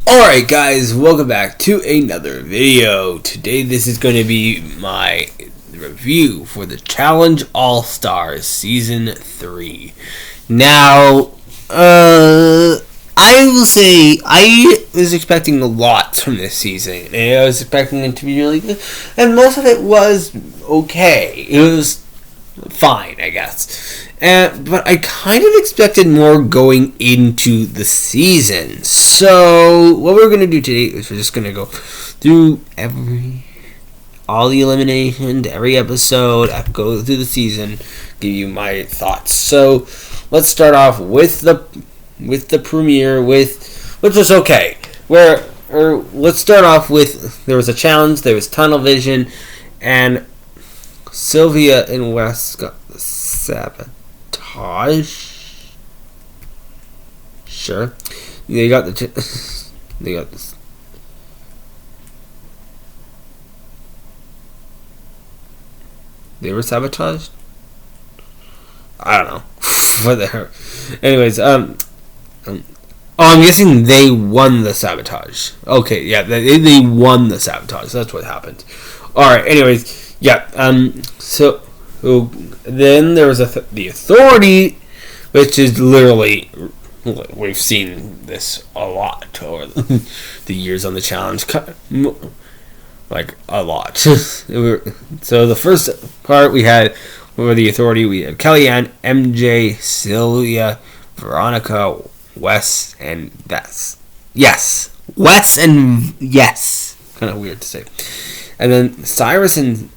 Alright guys, welcome back to another video. Today this is going to be my review for the Challenge All-Stars Season 3. Now, I will say I was expecting a lot from this season. And I was expecting it to be really good, and most of it was okay. It was fine, I guess. But I kind of expected more going into the season. So what we're going to do today is we're just going to go through all the eliminations, every episode, go through the season, give you my thoughts. So let's start off with the premiere, which was okay. Let's start off with, there was a challenge, there was tunnel vision, and Sylvia and Wes got the sabotage. Sure. They got this. They were sabotaged? I don't know. Whatever. Anyways, I'm guessing they won the sabotage. Okay, yeah, they won the sabotage. That's what happened. Alright, anyways, yeah, so then there was the authority, which is literally, we've seen this a lot over the years on the challenge, like a lot. So the first part we had for the authority, we had Kellyanne, MJ, Sylvia, Veronica, Wes, and Bess. Yes, Wes and yes. Kind of weird to say. And then Cyrus and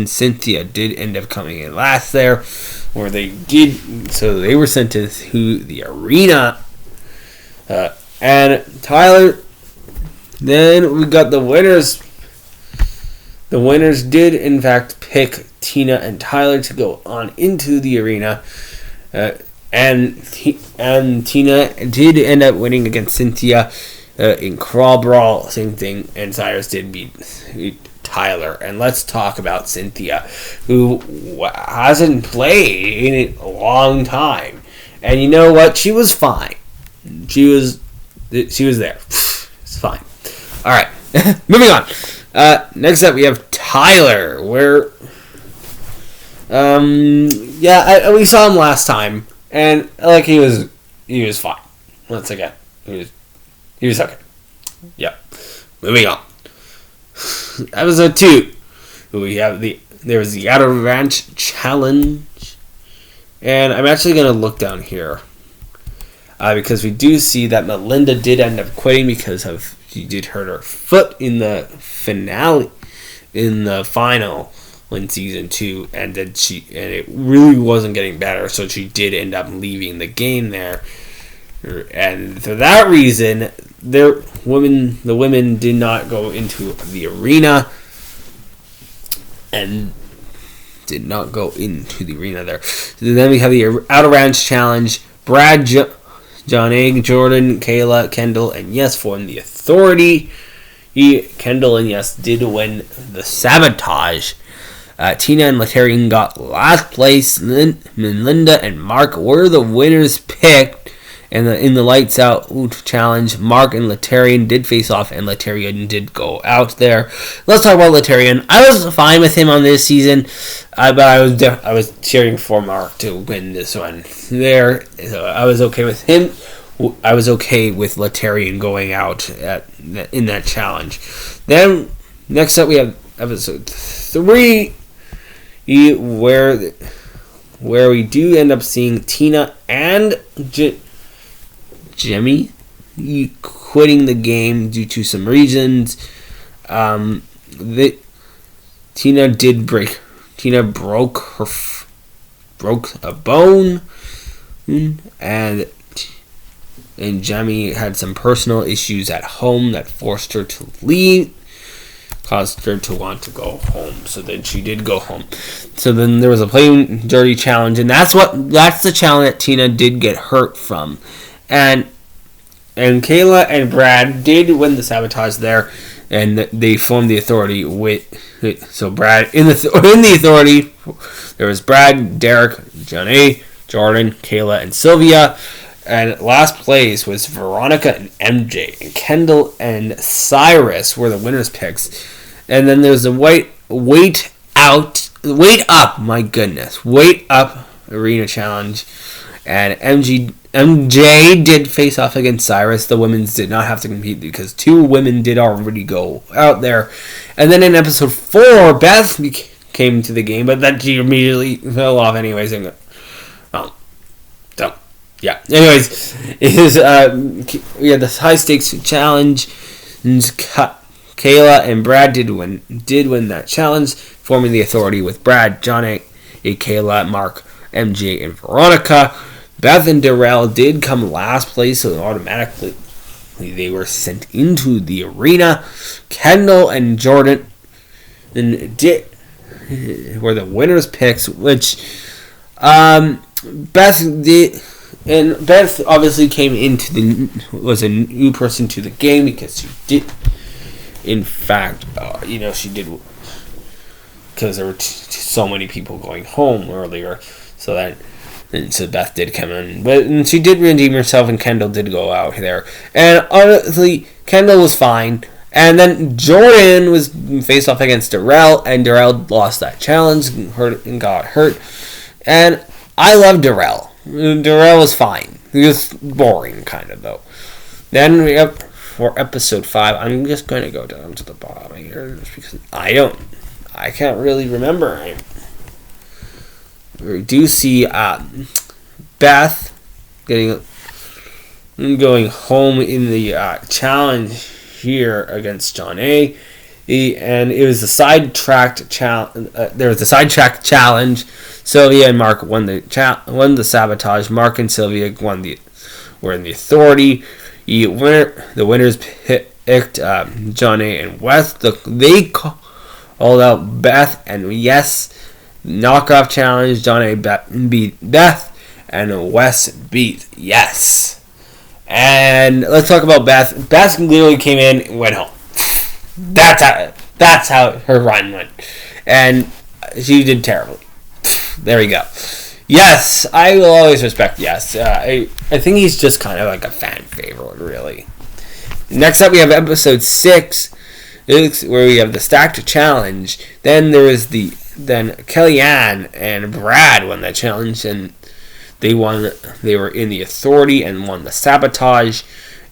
Cynthia did end up coming in last there, where they were sent to the arena. And Tyler, then we got the winners. The winners did in fact pick Tina and Tyler to go on into the arena, and Tina did end up winning against Cynthia in Crawl Brawl. Same thing, and Cyrus did beat Tyler. And let's talk about Cynthia, who hasn't played in a long time, and you know what? She was fine. She was there. It's fine. All right, moving on. Next up, we have Tyler. We saw him last time, and like he was fine. Once again, he was okay. Yeah. Moving on. Episode 2. There was the Outer Ranch Challenge, and I'm actually gonna look down here because we do see that Melinda did end up quitting because she did hurt her foot in the final in season 2, and it really wasn't getting better, so she did end up leaving the game there. And for that reason, the women did not go into the arena, and did not go into the arena there. So then we have the Outer Ranch Challenge. Brad, John Egg, Jordan, Kayla, Kendall, and Yes formed the authority. Kendall and Yes did win the sabotage. Tina and Latarian got last place. Melinda and Mark were the winners picked. And in the Lights Out Challenge, Mark and Latarian did face off, and Latarian did go out there. Let's talk about Latarian. I was fine with him on this season, but I was cheering for Mark to win this one. So I was okay with him. I was okay with Latarian going out in that challenge. Then next up we have episode 3, where we do end up seeing Tina and Jimmy quitting the game due to some reasons. Tina broke a bone, and Jemmy had some personal issues at home that forced her to leave, caused her to want to go home. So then she did go home. So then there was a Playing Dirty challenge, and that's the challenge that Tina did get hurt from. And Kayla and Brad did win the sabotage there, and they formed the authority so Brad in the authority, there was Brad, Derek, Johnny, Jordan, Kayla, and Sylvia. And last place was Veronica and MJ. And Kendall and Cyrus were the winners' picks. And then there's the Wait Up Arena Challenge. And MJ did face off against Cyrus. The women's did not have to compete because 2 women did already go out there. And then in episode 4, Beth came to the game, but then she immediately fell off anyways. And yeah. Anyways, we had this high stakes challenge. Kayla and Brad did win that challenge, forming the Authority with Brad, Johnny, Kayla, Mark, MJ, and Veronica. Beth and Darrell did come last place, so automatically they were sent into the arena. Kendall and Jordan were the winners' picks, which Beth did. And Beth obviously was a new person to the game because she did, in fact, she did, because there were so many people going home earlier, so Beth did come in, and she did redeem herself, and Kendall did go out there, and honestly, Kendall was fine, and then Jordan was faced off against Darrell, and Darrell lost that challenge, and got hurt, and I love Darrell. Darrell was fine. He was boring, kind of, though. Then we have, for episode 5, I'm just going to go down to the bottom here, just because I can't really remember. We do see Beth going home in the challenge here against John A. And it was the sidetracked challenge. There was the sidetrack challenge. Sylvia and Mark won the sabotage. Mark and Sylvia were in the Authority. The winners picked John A. and Wes. They called out Beth, and yes, knockoff challenge. John A. beat Beth, and Wes beat Yes. And let's talk about Beth. Beth literally came in and went home. That's how her run went, and she did terribly. There we go. Yes, I will always respect Yes. I think he's just kind of like a fan favorite, really. Next up, we have episode 6, where we have the stacked challenge. Then there was Kellyanne and Brad won that challenge, and they won. They were in the Authority and won the sabotage,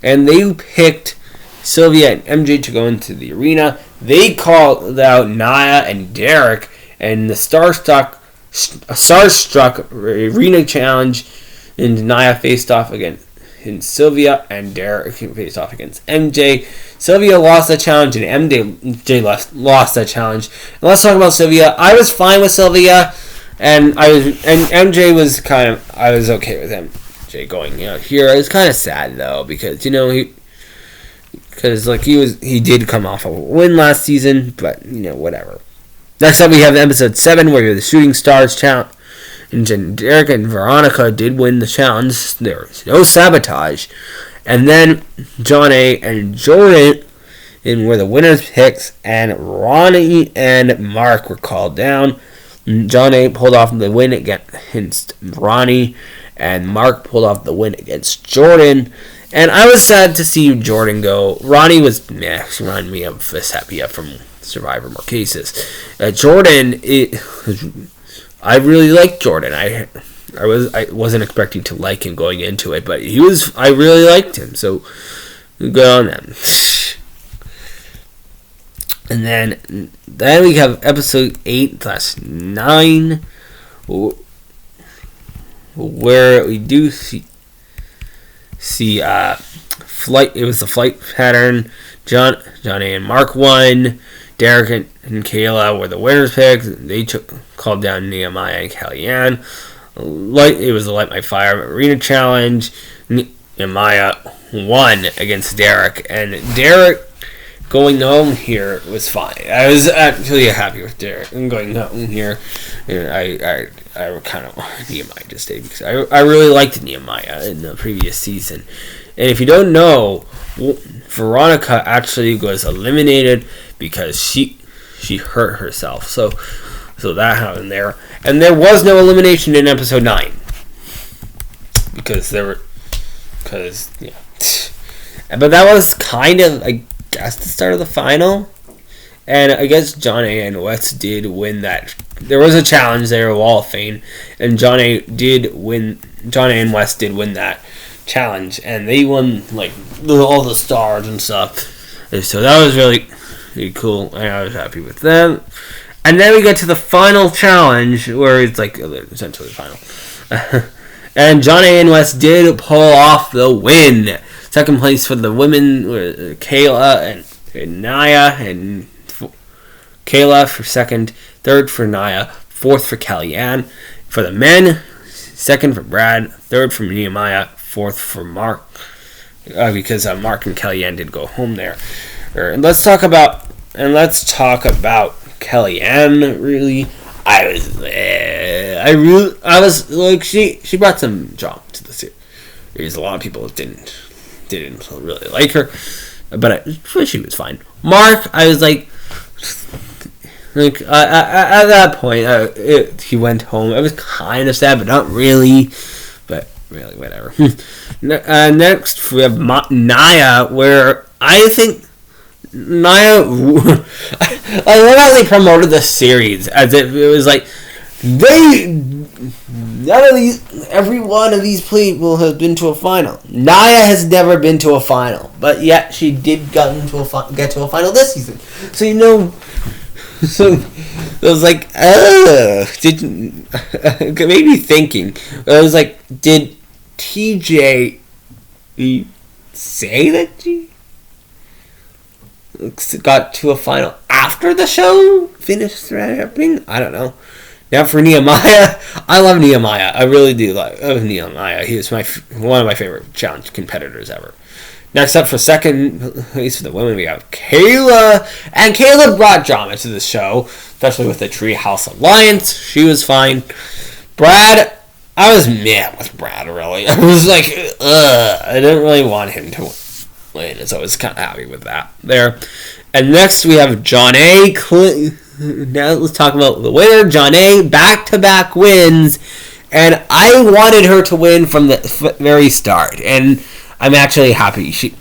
and they picked Sylvia and MJ to go into the arena. They called out Naya and Derek, and the Starstruck Arena Challenge, and Naya faced off against Sylvia, and Derek faced off against MJ. Sylvia lost that challenge, and MJ lost that challenge. And let's talk about Sylvia. I was fine with Sylvia, and MJ was I was okay with MJ going out here. It was kind of sad though, because he did come off a win last season, but whatever. Next up, we have episode 7, where the Shooting Stars challenge, and Derek and Veronica did win the challenge. There was no sabotage, and then John A. and Jordan were the winners' picks, and Ronnie and Mark were called down. John A. pulled off the win against Ronnie, and Mark pulled off the win against Jordan. And I was sad to see Jordan go. Ronnie was meh. She reminded me of Sepia from Survivor More Cases. Jordan, I really liked Jordan. I wasn't expecting to like him going into it, but I really liked him. So good on them. And then we have episode 8/9, where we do see flight. It was the flight pattern. John A. and Mark won. Derek and Kayla were the winners' picks. They called down Nehemiah and Kellyanne. It was the Light My Fire Arena Challenge. Nehemiah won against Derek, and Derek going home here was fine. I was actually happy with Derek going home here. And I kind of wanted Nehemiah to stay because I really liked Nehemiah in the previous season. And if you don't know, Veronica actually was eliminated because she hurt herself. So that happened there. And there was no elimination in episode 9 because there because but that was kind of, I guess, the start of the final. And I guess John A. and West did win that. There was a challenge there, Wall of Fame, and John A. and West did win that challenge, and they won like all the stars and stuff. And so that was really, really cool, and I was happy with them. And then we get to the final challenge, where it's like essentially the final. And John A. and West did pull off the win. Second place for the women were Kayla and Naya, and Kayla for second, third for Naya, fourth for Kellyanne. For the men, second for Brad, third for Nehemiah, fourth for Mark, because Mark and Kellyanne did go home there. And let's talk about Kellyanne. Really, I was like, she brought some drama to the series. A lot of people didn't really like her, but she was fine. Mark, I was like at that point, he went home. I was kind of sad, but not really. But really, whatever. Next, we have Naya, where I think Naya, I love how they promoted the series as if it was like every one of these people has been to a final. Naya has never been to a final, but yet she did get to a final this season. So so it was like, it made me thinking. I was like, did TJ say that she got to a final after the show finished happening? I don't know. Now for Nehemiah, I love Nehemiah. I really do love Nehemiah. He is one of my favorite challenge competitors ever. Next up for second place for the women, we have Kayla. And Kayla brought drama to the show, especially with the Treehouse Alliance. She was fine. Brad, I was mad with Brad, really. I was like, I didn't really want him to win, so I was kind of happy with that there. And next we have John A. Now let's talk about the winner. John A. Back-to-back wins. And I wanted her to win from the very start. And I'm actually happy she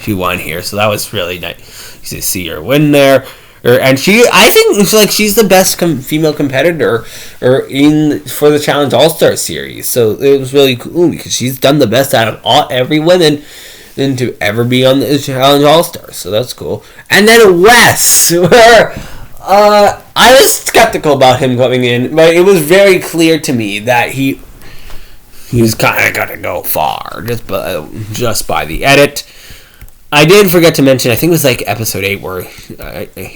won here, so that was really nice to see her win there. And I think she's the best female competitor for the Challenge All-Star series. So it was really cool because she's done the best out of every woman to ever be on the Challenge All-Stars. So that's cool. And then Wes, where I was skeptical about him coming in, but it was very clear to me that he was kind of going to go far just by the edit. I did forget to mention, I think it was like episode 8 where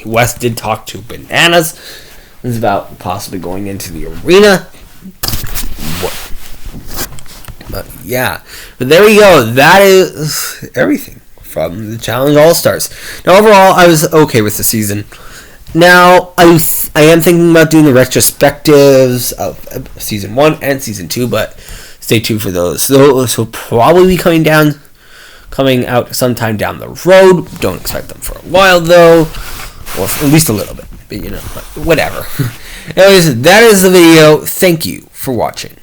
Wes did talk to Bananas. It was about possibly going into the arena. But yeah. But there we go. That is everything from the Challenge All-Stars. Now overall, I was okay with the season. Now, I am thinking about doing the retrospectives of Season 1 and Season 2, but stay tuned for those. Those will probably be coming out sometime down the road. Don't expect them for a while, though. Or at least a little bit. But, whatever. Anyways, that is the video. Thank you for watching.